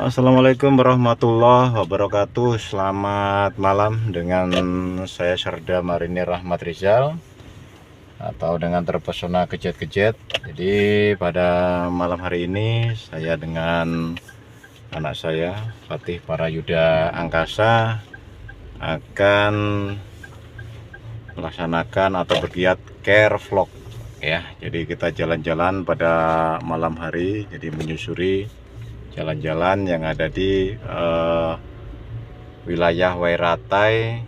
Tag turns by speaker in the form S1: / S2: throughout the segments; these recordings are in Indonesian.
S1: Assalamualaikum warahmatullahi wabarakatuh. Selamat malam dengan saya Serda Marinir Rahmat Rizal atau dengan terpesona kejet-kejet. Jadi pada malam hari ini saya dengan anak saya Fatih Parayuda Angkasa akan melaksanakan atau bergiat care vlog ya. Jadi kita jalan-jalan pada malam hari, jadi menyusuri jalan-jalan yang ada di wilayah Wairatai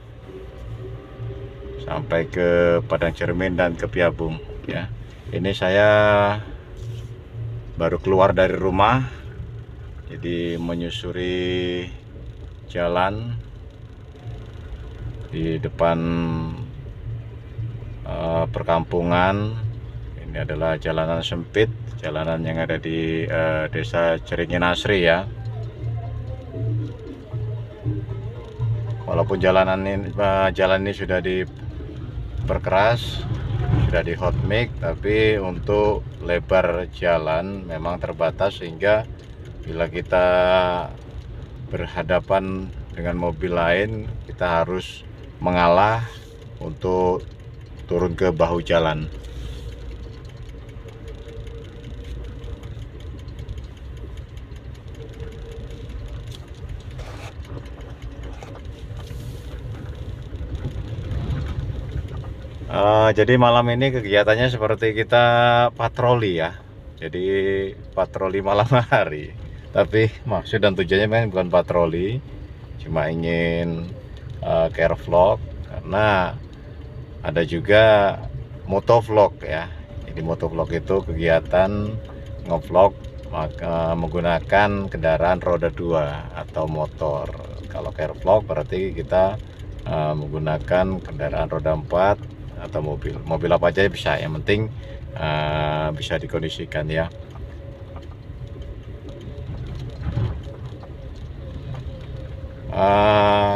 S1: sampai ke Padang Cermin dan ke Piabung ya. Ini saya baru keluar dari rumah, jadi menyusuri jalan di depan perkampungan. Ini adalah jalanan sempit, jalanan yang ada di desa Ceringin Asri ya. Walaupun jalan ini sudah diperkeras, sudah di hot mix, tapi untuk lebar jalan memang terbatas, sehingga bila kita berhadapan dengan mobil lain kita harus mengalah untuk turun ke bahu jalan. Jadi malam ini kegiatannya seperti kita patroli ya. Jadi patroli malam hari. Tapi maksud dan tujuannya memang bukan patroli, cuma ingin care vlog, karena ada juga motovlog ya. Jadi motovlog itu kegiatan ngevlog menggunakan kendaraan roda 2 atau motor. Kalau care vlog berarti kita menggunakan kendaraan roda 4 atau mobil apa aja bisa, yang penting bisa dikondisikan ya.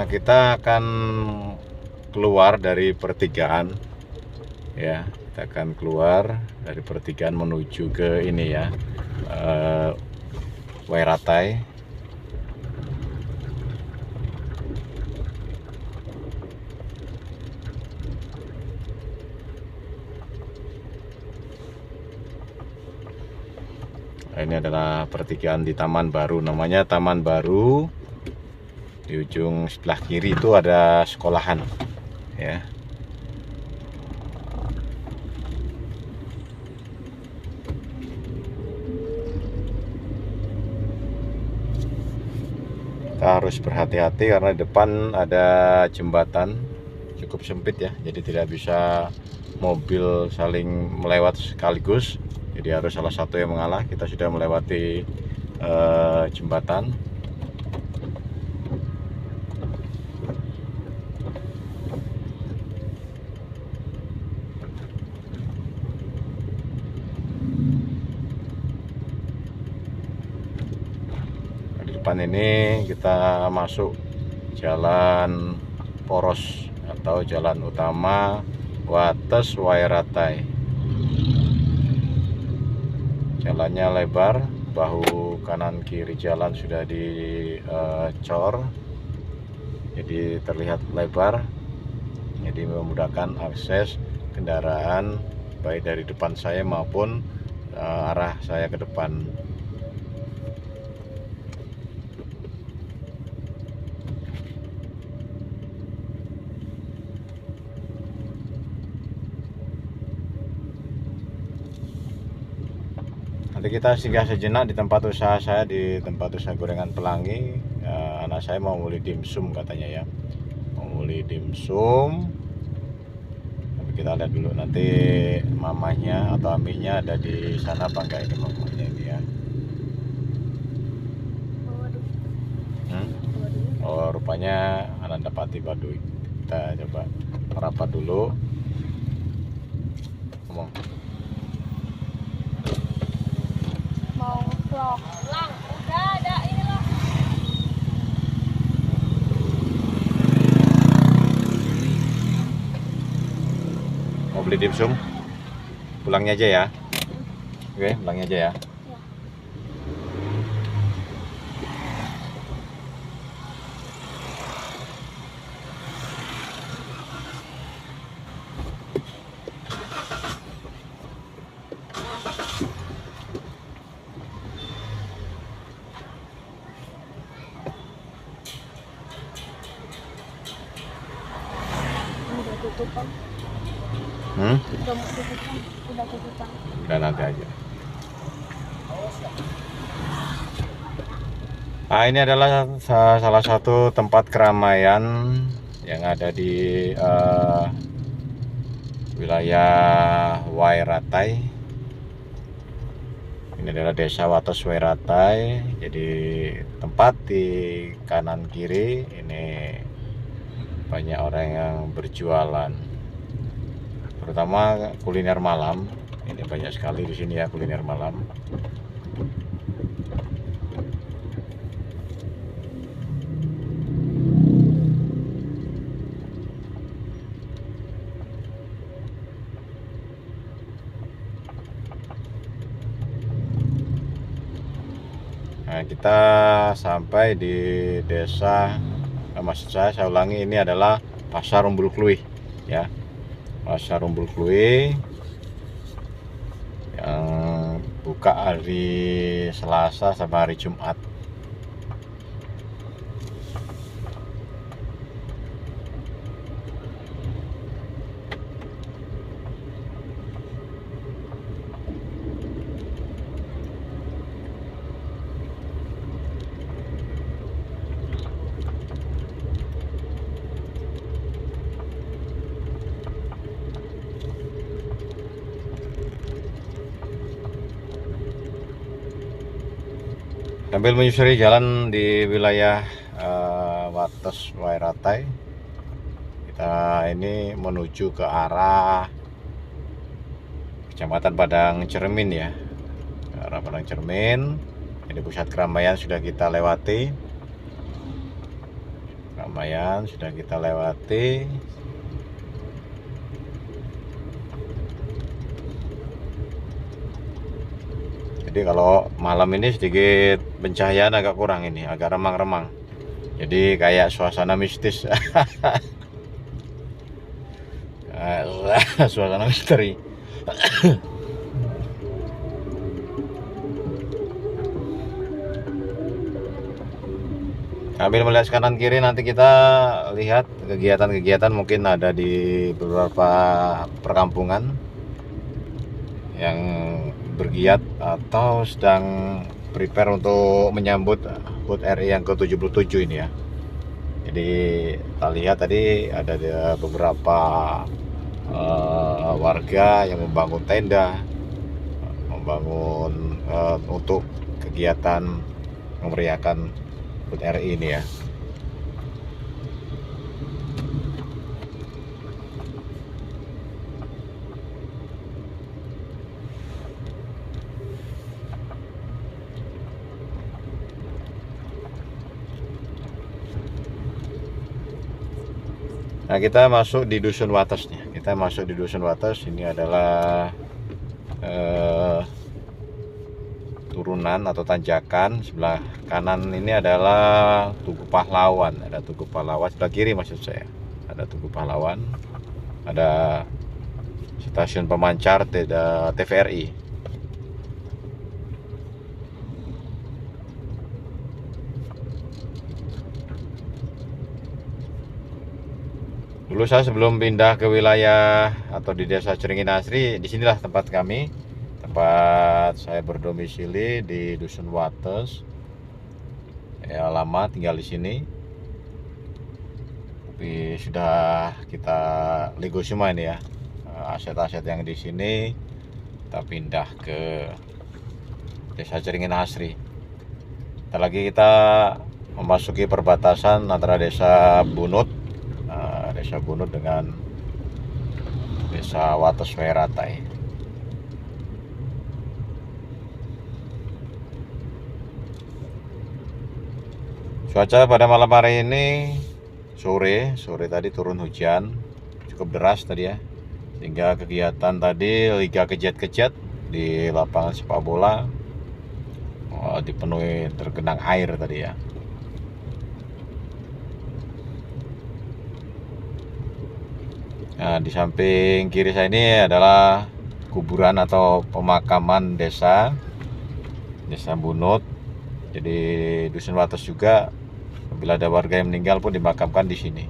S1: Kita akan keluar dari pertigaan ya, kita akan keluar dari pertigaan menuju ke ini ya, Wairatai. Ini adalah pertigaan di Taman Baru, namanya Taman Baru. Di ujung sebelah kiri itu ada sekolahan ya. Kita harus berhati-hati karena di depan ada jembatan cukup sempit ya, jadi tidak bisa mobil saling melewat sekaligus. Jadi harus salah satu yang mengalah. Kita sudah melewati jembatan. Di depan ini kita masuk jalan poros atau jalan utama Wates Wairatai. Jalannya lebar, bahu kanan kiri jalan sudah dicor, jadi terlihat lebar, jadi memudahkan akses kendaraan baik dari depan saya maupun arah saya ke depan. Nanti kita singgah sejenak di tempat usaha saya, di tempat usaha gorengan Pelangi. Anak saya mau beli dimsum katanya ya, mau beli dimsum. Tapi kita lihat dulu nanti mamanya atau amiknya ada di sana apa enggak, ini mamanya ini ya. Oh, rupanya Ananda Pati Baduy. Kita coba merapat dulu. Ngomong.
S2: Mau vlog lang, udah ada ini loh.
S1: Mau beli dimsum? Pulangnya aja ya. Oke, pulangnya aja ya.
S2: Udah mau tutupan, udah tutupan.
S1: Udah nanti aja. Nah, ini adalah salah satu tempat keramaian yang ada di wilayah Wairatai. Ini adalah desa Wates Wairatai. Jadi tempat di kanan kiri ini banyak orang yang berjualan, terutama kuliner malam. Ini banyak sekali di sini ya kuliner malam. Nah, kita sampai di desa, maksud saya ulangi, ini adalah Pasar Umbul Kluih ya. Pasar Umbul Kluih yang buka hari Selasa sampai hari Jumat. Sambil menyusuri jalan di wilayah Wates Wairatai, kita ini menuju ke arah Kecamatan Padang Cermin ya, ke arah Padang Cermin. Jadi pusat keramaian sudah kita lewati, Jadi kalau malam ini sedikit pencahayaan agak kurang, ini agak remang-remang. Jadi kayak suasana mistis. Suasana misteri. Sambil melihat kanan kiri, nanti kita lihat kegiatan-kegiatan mungkin ada di beberapa perkampungan yang bergiat atau sedang prepare untuk menyambut HUT RI yang ke-77 ini ya. Jadi kita lihat tadi ada beberapa warga yang membangun tenda, untuk kegiatan memeriahkan HUT RI ini ya. Nah, kita masuk di Dusun Wates nih. Ini adalah turunan atau tanjakan. Sebelah kanan ini adalah Tugu Pahlawan. Ada Tugu Pahlawan, sebelah kiri maksud saya. Ada Tugu Pahlawan. Ada stasiun pemancar TVRI. Dulu saya sebelum pindah ke wilayah atau di desa Ceringin Asri, disinilah tempat kami, tempat saya berdomisili di Dusun Wates. Ya, lama tinggal di sini, tapi sudah kita lego semua ini ya, aset-aset yang di sini kita pindah ke desa Ceringin Asri. Kita memasuki perbatasan antara desa Bunut dengan desa Wates Wairatai. Cuaca pada malam hari ini sore tadi turun hujan cukup deras tadi ya, sehingga kegiatan tadi liga kejat-kejat di lapangan sepak bola dipenuhi tergenang air tadi ya. Nah, di samping kiri saya ini adalah kuburan atau pemakaman desa Bunut. Jadi Dusun Wates juga, apabila ada warga yang meninggal pun dimakamkan di sini.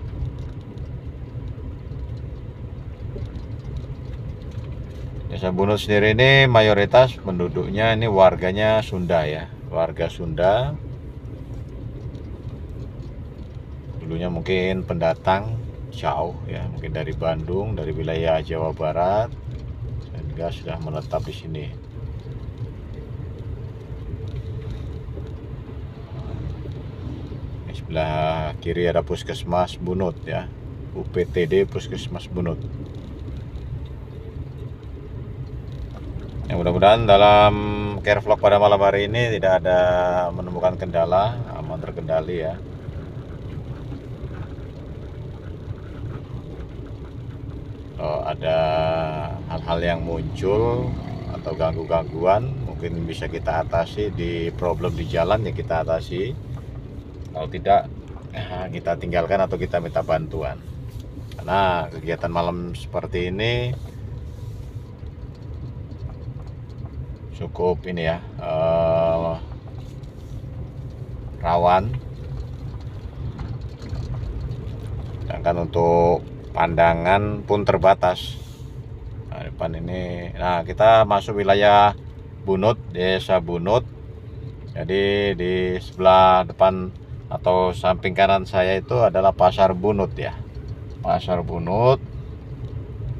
S1: Desa Bunut sendiri ini mayoritas penduduknya ini warganya Sunda ya, warga Sunda. Dulunya mungkin pendatang jauh ya, mungkin dari Bandung, dari wilayah Jawa Barat, sehingga sudah menetap di sini. Di sebelah kiri ada Puskesmas Bunut ya, UPTD Puskesmas Bunut. Yang mudah-mudahan dalam care vlog pada malam hari ini tidak ada menemukan kendala, aman terkendali ya. Kalau ada hal-hal yang muncul atau gangguan, mungkin bisa kita atasi di problem di jalan ya, kita atasi. Kalau tidak, kita tinggalkan atau kita minta bantuan. Karena kegiatan malam seperti ini cukup ini ya, rawan. Sedangkan untuk pandangan pun terbatas. Nah, depan ini, nah kita masuk wilayah Bunut, Desa Bunut. Jadi di sebelah depan atau samping kanan saya itu adalah Pasar Bunut ya, Pasar Bunut,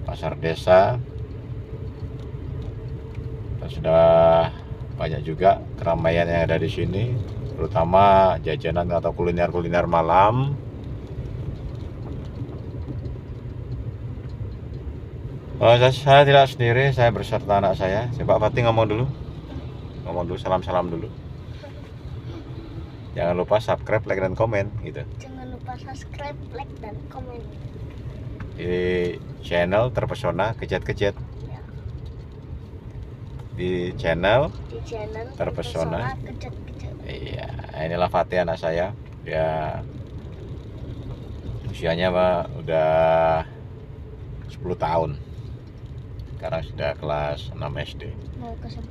S1: pasar desa. Dan sudah banyak juga keramaian yang ada di sini, terutama jajanan atau kuliner-kuliner malam. Saya tidak sendiri, saya beserta anak saya. Coba Fatih ngomong dulu, salam-salam dulu. Jangan lupa subscribe, like, dan komen gitu.
S2: Jangan lupa subscribe, like, dan komen.
S1: Di channel Terpesona Kejat-Kejat.
S2: Ya.
S1: Di channel
S2: Terpesona Kejat-Kejat.
S1: Iya, inilah Fatih anak saya. Dia usianya udah 10 tahun. Sekarang sudah kelas 6 SD.
S2: Mau ke 11.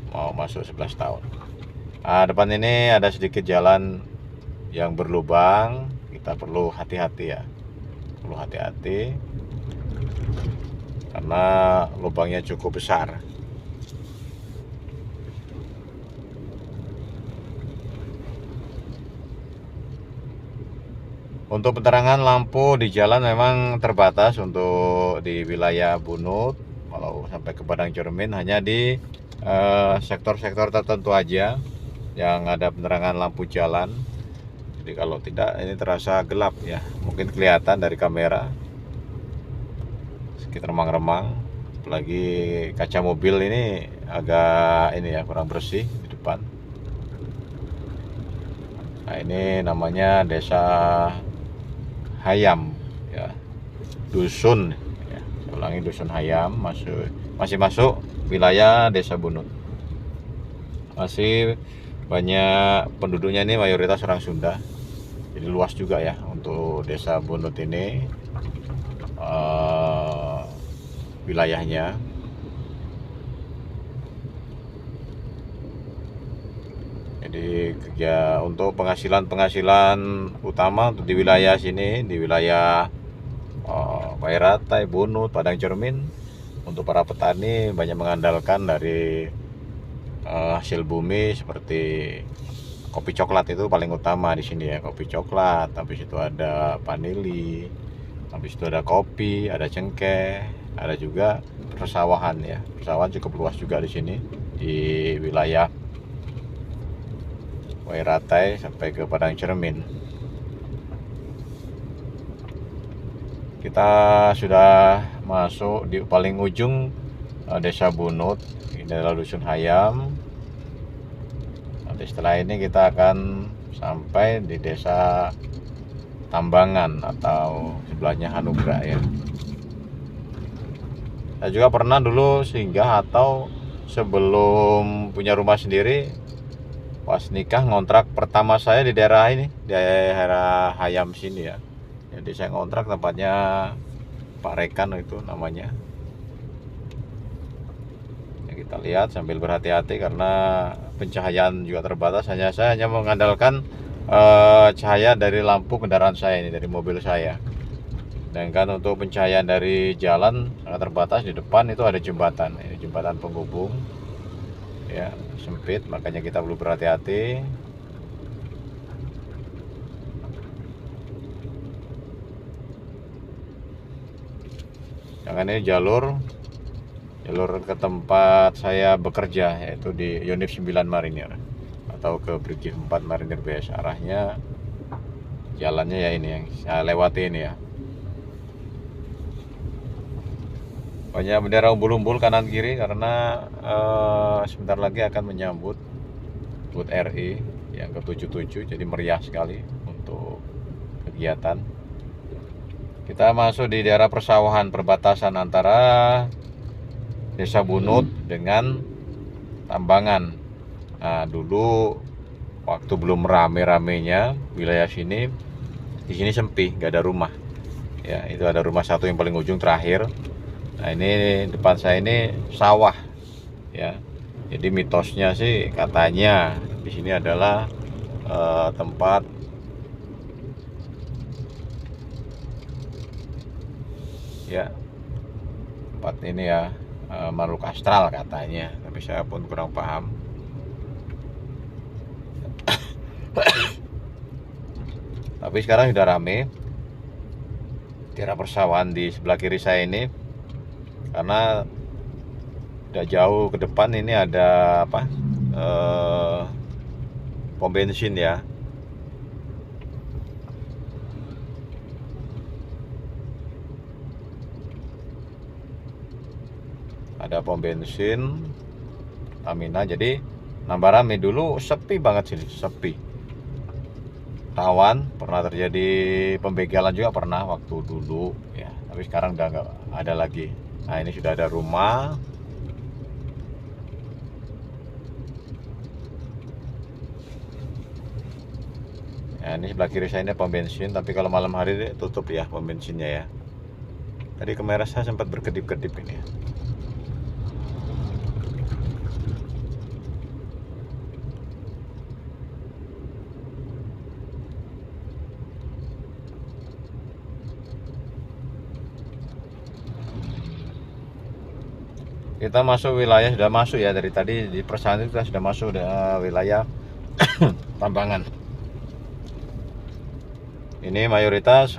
S1: Mau masuk 11 tahun. Depan ini ada sedikit jalan yang berlubang. Kita perlu hati-hati ya. Perlu hati-hati karena lubangnya cukup besar. Untuk penerangan lampu di jalan memang terbatas untuk di wilayah Bunut. Kalau sampai ke Padang Cermin hanya di sektor-sektor tertentu aja yang ada penerangan lampu jalan. Jadi kalau tidak, ini terasa gelap ya. Mungkin kelihatan dari kamera sekitar remang-remang. Apalagi kaca mobil ini agak ini ya, kurang bersih di depan. Nah, ini namanya Desa Hayam ya, dusun ya. Saya ulangi, dusun Hayam, masih masuk wilayah Desa Bunut. Masih banyak penduduknya, ini mayoritas orang Sunda. Jadi luas juga ya untuk Desa Bunut ini wilayahnya. Jadi untuk penghasilan utama untuk di wilayah sini, di wilayah Wairatai, Bunut, Padang Cermin, untuk para petani banyak mengandalkan dari hasil bumi seperti kopi coklat. Itu paling utama di sini ya, kopi coklat. Habis itu ada vanili, habis itu ada kopi, ada cengkeh, ada juga persawahan ya. Persawahan cukup luas juga di sini di wilayah Wairatai sampai ke Padang Cermin. Kita sudah masuk di paling ujung Desa Bunut. Ini adalah dusun Hayam. Nanti setelah ini kita akan sampai di Desa Tambangan atau sebelahnya Hanugra ya. Saya juga pernah dulu singgah atau sebelum punya rumah sendiri, pas nikah ngontrak pertama saya di daerah ini, daerah Hayam sini ya. Jadi saya ngontrak tempatnya Pak Rekan itu namanya. Ya, kita lihat sambil berhati-hati karena pencahayaan juga terbatas. Saya hanya mengandalkan cahaya dari lampu kendaraan saya ini, dari mobil saya. Dan kan untuk pencahayaan dari jalan sangat terbatas. Di depan itu ada jembatan, ini jembatan penghubung ya, sempit, makanya kita perlu berhati-hati. Jangan, ini jalur ke tempat saya bekerja, yaitu di Unit 9 Marinir atau ke Brigif 4 Marinir BS. Arahnya jalannya ya ini yang saya lewati ini ya. Banyak bendera umbul-umbul kanan kiri karena sebentar lagi akan menyambut HUT RI yang ke-77, jadi meriah sekali untuk kegiatan. Kita masuk di daerah persawahan perbatasan antara Desa Bunut dengan Tambangan. Nah, dulu waktu belum rame-ramenya wilayah sini, di sini sepi, nggak ada rumah. Ya, itu ada rumah satu yang paling ujung terakhir. Nah, ini depan saya ini sawah. Ya, jadi mitosnya sih katanya di sini adalah tempat ya, tempat ini ya, makhluk astral katanya, tapi saya pun kurang paham. Tapi sekarang sudah rame daerah persawahan di sebelah kiri saya ini, karena tidak jauh ke depan ini ada apa, pom bensin ya. Ada pom bensin Pertamina, jadi nambah rame. Dulu sepi banget sini, sepi, rawan, pernah terjadi pembegalan juga pernah waktu dulu ya, tapi sekarang udah nggak ada lagi. Nah, ini sudah ada rumah. Ya, ini sebelah kiri saya ini pom bensin, tapi kalau malam hari tutup ya pom bensinnya ya. Tadi kamera saya sempat berkedip-kedip ini ya. Kita masuk wilayah, sudah masuk ya, dari tadi di persawahan kita sudah masuk wilayah Tambangan. Ini mayoritas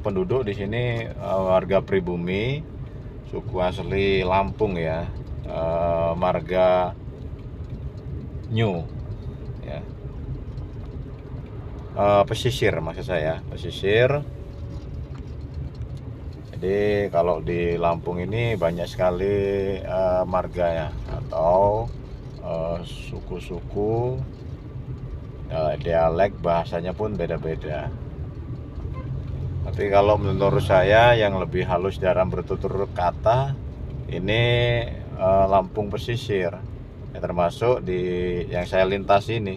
S1: penduduk di sini warga pribumi, suku asli Lampung ya, marga New ya, pesisir maksud saya, pesisir. Jadi kalau di Lampung ini banyak sekali marganya atau suku-suku, dialek, bahasanya pun beda-beda. Tapi kalau menurut saya yang lebih halus dalam bertutur kata ini Lampung pesisir ya, termasuk di yang saya lintas ini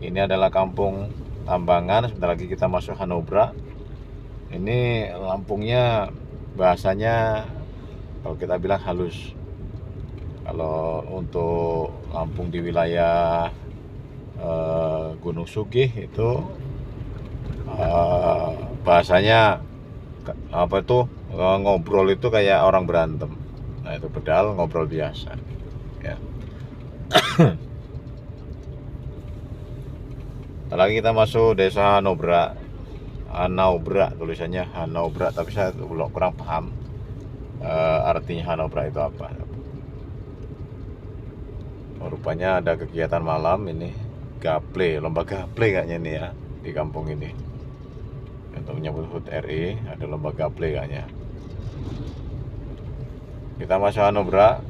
S1: adalah kampung Tambangan. Sebentar lagi kita masuk Hanobra. Ini Lampungnya bahasanya kalau kita bilang halus. Kalau untuk Lampung di wilayah Gunung Sugih itu bahasanya apa itu, ngobrol itu kayak orang berantem. Nah, itu pedal ngobrol biasa ya. Lagi kita masuk desa Hanobra. Hanobra tulisannya Hanobra, tapi saya kurang paham artinya Hanobra itu apa. Rupanya ada kegiatan malam ini, gaple, lomba gaple kayaknya ini ya di kampung ini. Untuk menyambut HUT RI ada lomba gaple kayaknya. Kita masuk Hanobra.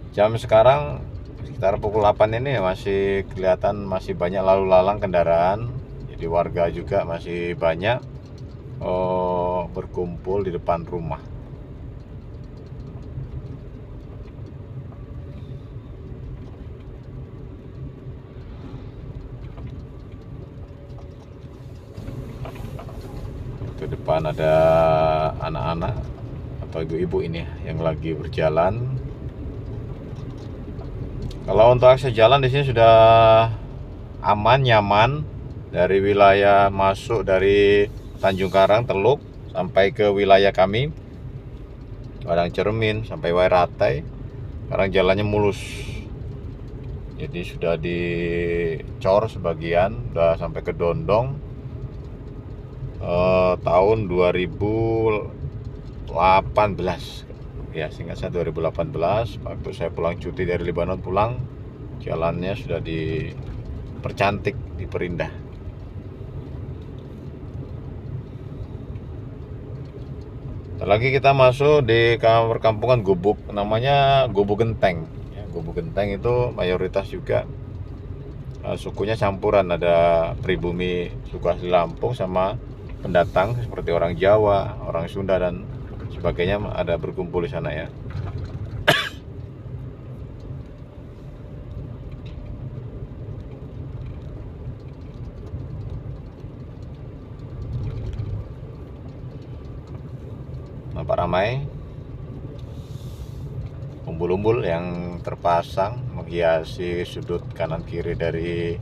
S1: Jam sekarang sekitar pukul 8 ini masih kelihatan masih banyak lalu lalang kendaraan. Jadi warga juga masih banyak berkumpul di depan rumah. Itu depan ada anak-anak atau ibu-ibu ini yang lagi berjalan. Kalau untuk akses jalan di sini sudah aman, nyaman. Dari wilayah masuk dari Tanjung Karang, Teluk, sampai ke wilayah kami Padang Cermin sampai Wairatai. Sekarang jalannya mulus. Jadi sudah dicor sebagian, sudah sampai ke Dondong. Tahun 2018 ya, seingat saya 2018 waktu saya pulang cuti dari Lebanon pulang, jalannya sudah dipercantik, diperindah. Lagi kita masuk di perkampungan Gubuk, namanya Gubuk Genteng ya. Gubuk Genteng itu mayoritas juga sukunya campuran, ada pribumi suku asli Lampung sama pendatang seperti orang Jawa, orang Sunda dan sebagainya, ada berkumpul di sana ya. Nampak ramai, umbul-umbul yang terpasang menghiasi sudut kanan kiri dari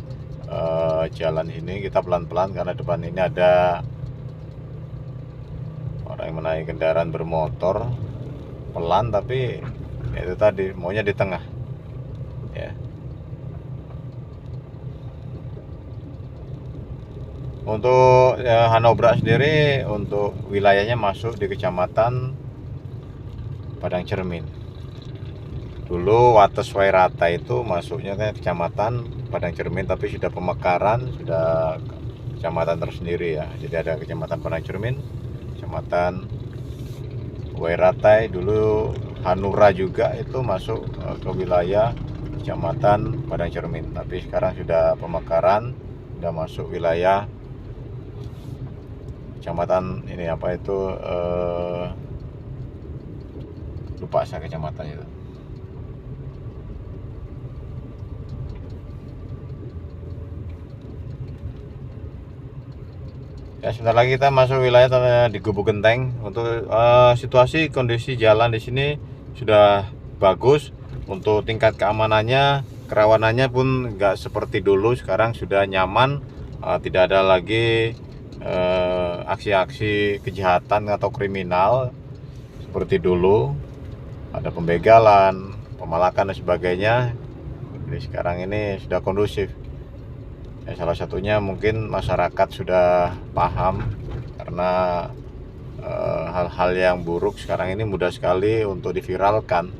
S1: jalan ini. Kita pelan-pelan karena depan ini ada orang yang menaiki kendaraan bermotor, pelan tapi ya itu tadi maunya di tengah ya. Untuk Hanobrak sendiri, untuk wilayahnya masuk di Kecamatan Padang Cermin. Dulu Wates Wairata itu masuknya ke Kecamatan Padang Cermin, tapi sudah pemekaran, sudah kecamatan tersendiri ya. Jadi ada Kecamatan Padang Cermin, Kecamatan Wairatai. Dulu Hanura juga itu masuk ke wilayah Kecamatan Padang Cermin, tapi sekarang sudah pemekaran, sudah masuk wilayah kecamatan ini apa itu, lupa saya kecamatan itu. Ya, sebentar lagi kita masuk wilayah di Gubuk Genteng. Untuk situasi kondisi jalan di sini sudah bagus. Untuk tingkat keamanannya, kerawanannya pun nggak seperti dulu. Sekarang sudah nyaman, tidak ada lagi aksi-aksi kejahatan atau kriminal seperti dulu, ada pembegalan, pemalakan dan sebagainya. Jadi sekarang ini sudah kondusif ya. Salah satunya mungkin masyarakat sudah paham karena hal-hal yang buruk sekarang ini mudah sekali untuk diviralkan.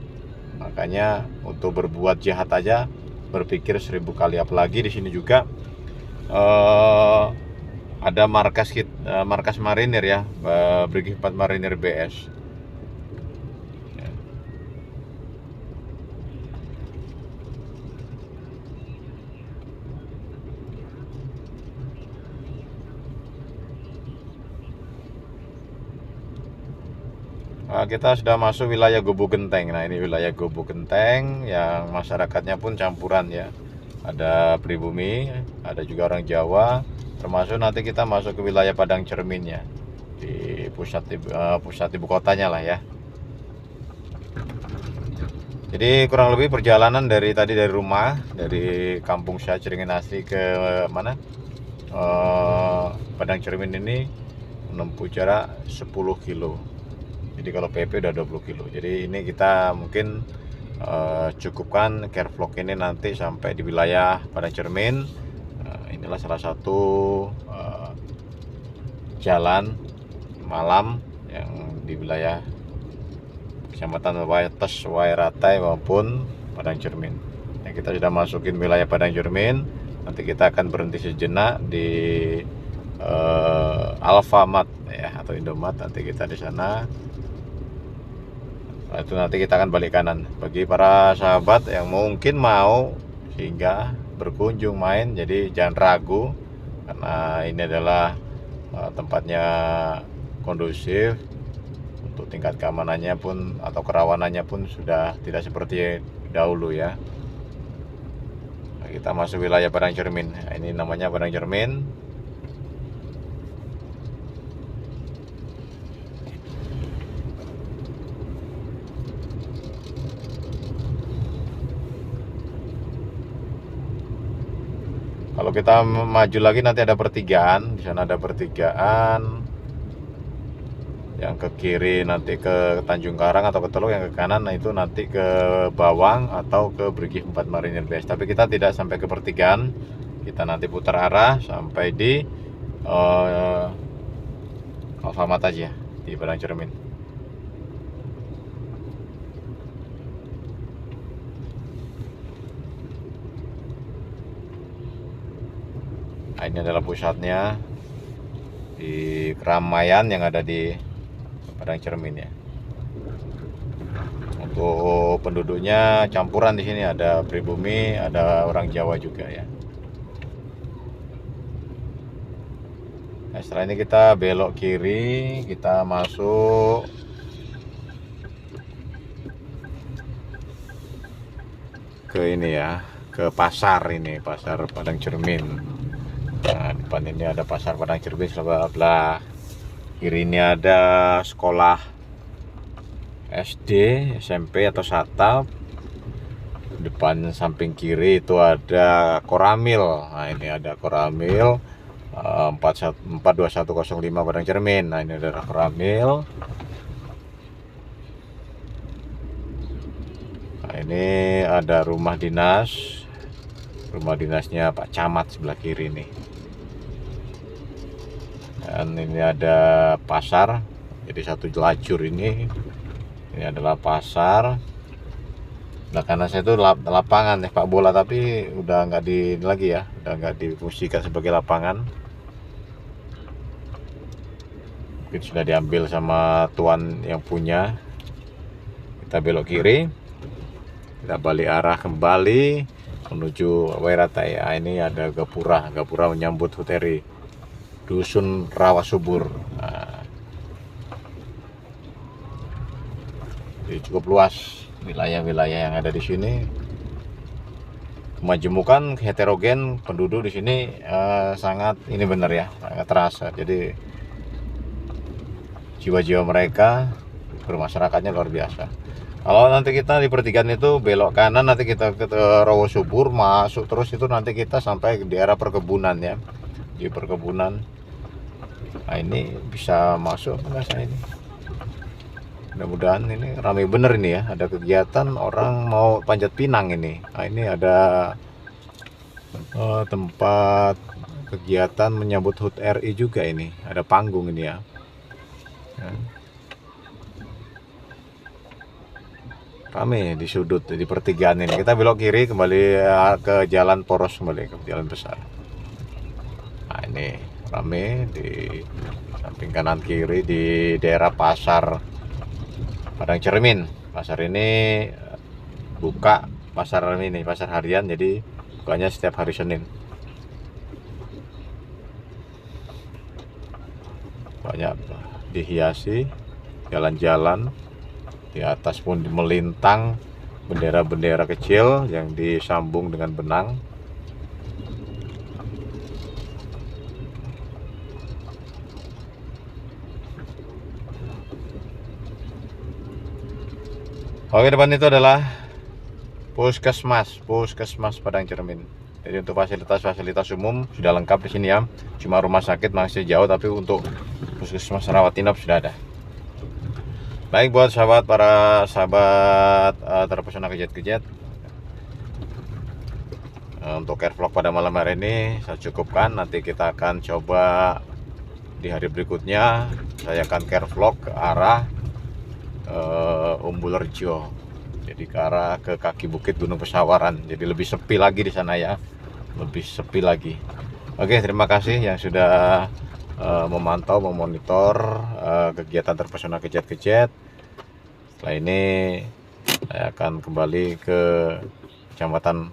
S1: Makanya untuk berbuat jahat aja berpikir 1000 kali. Apalagi di sini juga ada markas marinir ya, Brigif 4 Marinir BS. Kita sudah masuk wilayah Gubuk Genteng. Nah, ini wilayah Gubuk Genteng yang masyarakatnya pun campuran ya. Ada pribumi, ada juga orang Jawa. Termasuk nanti kita masuk ke wilayah Padang Cermin ya, di pusat ibu kotanya lah ya. Jadi kurang lebih perjalanan dari rumah, dari kampung saya Ciringin Asri ke mana, Padang Cermin ini menempuh jarak 10 kilo. Jadi kalau PP udah 20 kilo. Jadi ini kita mungkin cukupkan care vlog ini nanti sampai di wilayah Padang Cermin. Inilah salah satu jalan malam yang di wilayah Kecamatan Wates Wairatai maupun Padang Cermin. Ya, kita sudah masukin wilayah Padang Cermin. Nanti kita akan berhenti sejenak di Alfamart ya, atau Indomaret. Nanti kita di sana. Setelah itu nanti kita akan balik kanan. Bagi para sahabat yang mungkin mau singgah berkunjung main, jadi jangan ragu karena ini adalah tempatnya kondusif. Untuk tingkat keamanannya pun atau kerawanannya pun sudah tidak seperti dahulu ya. Nah, kita masuk wilayah Padang Cermin. Nah, ini namanya Padang Cermin. Kalau kita maju lagi nanti ada pertigaan, di sana ada pertigaan. Yang ke kiri nanti ke Tanjung Karang atau ke Teluk, yang ke kanan nah itu nanti ke Bawang atau ke Brigif 4 Marinir Base. Tapi kita tidak sampai ke pertigaan, kita nanti putar arah sampai di Alfamart aja di Padang Cermin. Nah, ini adalah pusatnya di keramaian yang ada di Padang Cermin ya. Untuk penduduknya campuran di sini, ada pribumi, ada orang Jawa juga ya. Nah, setelah ini kita belok kiri, kita masuk ke ini ya, ke pasar ini, pasar Padang Cermin. Nah, depan ini ada pasar Padang Cermin, sebelah kiri ini ada sekolah SD, SMP atau Satap. Depan samping kiri itu ada Koramil. Nah, ini ada Koramil 42105 Padang Cermin. Nah, ini ada Koramil. Nah, ini ada rumah dinas. Rumah dinasnya Pak Camat sebelah kiri nih. Dan ini ada pasar. Jadi satu lajur ini. Ini adalah pasar. Nah, karena saya itu lapangan sepak bola, tapi udah nggak di lagi ya, udah nggak difungsikan sebagai lapangan. Mungkin sudah diambil sama tuan yang punya. Kita belok kiri, kita balik arah kembali menuju Wairatai. Ini ada Gapura menyambut Huteri, Dusun Rawasubur. Nah, jadi cukup luas wilayah-wilayah yang ada di sini. Kemajemukan, heterogen penduduk di sini sangat ini benar ya, sangat terasa. Jadi jiwa-jiwa mereka bermasyarakatnya luar biasa. Kalau nanti kita di pertigaan itu belok kanan, nanti kita ke Rawasubur, masuk terus itu nanti kita sampai di daerah perkebunan ya, di perkebunan. Nah, ini bisa masuk enggak saya ini? Mudah-mudahan ini ramai bener ini ya, ada kegiatan orang mau panjat pinang ini. Nah, ini ada tempat kegiatan menyambut HUT RI juga ini, ada panggung ini ya. Rame di sudut di pertigaan ini. Kita belok kiri kembali ke jalan poros, kembali ke jalan besar. Nah, ini rame di samping kanan kiri di daerah pasar Padang Cermin. Pasar ini buka, pasar ini pasar harian, jadi bukanya setiap hari Senin. Banyak dihiasi jalan-jalan, di atas pun melintang bendera-bendera kecil yang disambung dengan benang. Oke, depan itu adalah Puskesmas Padang Cermin. Jadi untuk fasilitas umum sudah lengkap di sini ya. Cuma rumah sakit masih jauh, tapi untuk puskesmas rawat inap sudah ada. Baik, buat para sahabat terpesona kejet-kejet, untuk care vlog pada malam hari ini saya cukupkan. Nanti kita akan coba di hari berikutnya, saya akan care vlog ke arah Umbulerjo, jadi ke arah ke kaki bukit Gunung Pesawaran. Jadi lebih sepi lagi di sana ya, lebih sepi lagi. Oke, terima kasih yang sudah memantau, memonitor kegiatan terpesona kejet-kejet. Setelah ini saya akan kembali ke Kecamatan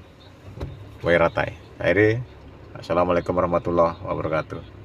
S1: Wairatai. Assalamualaikum warahmatullahi wabarakatuh.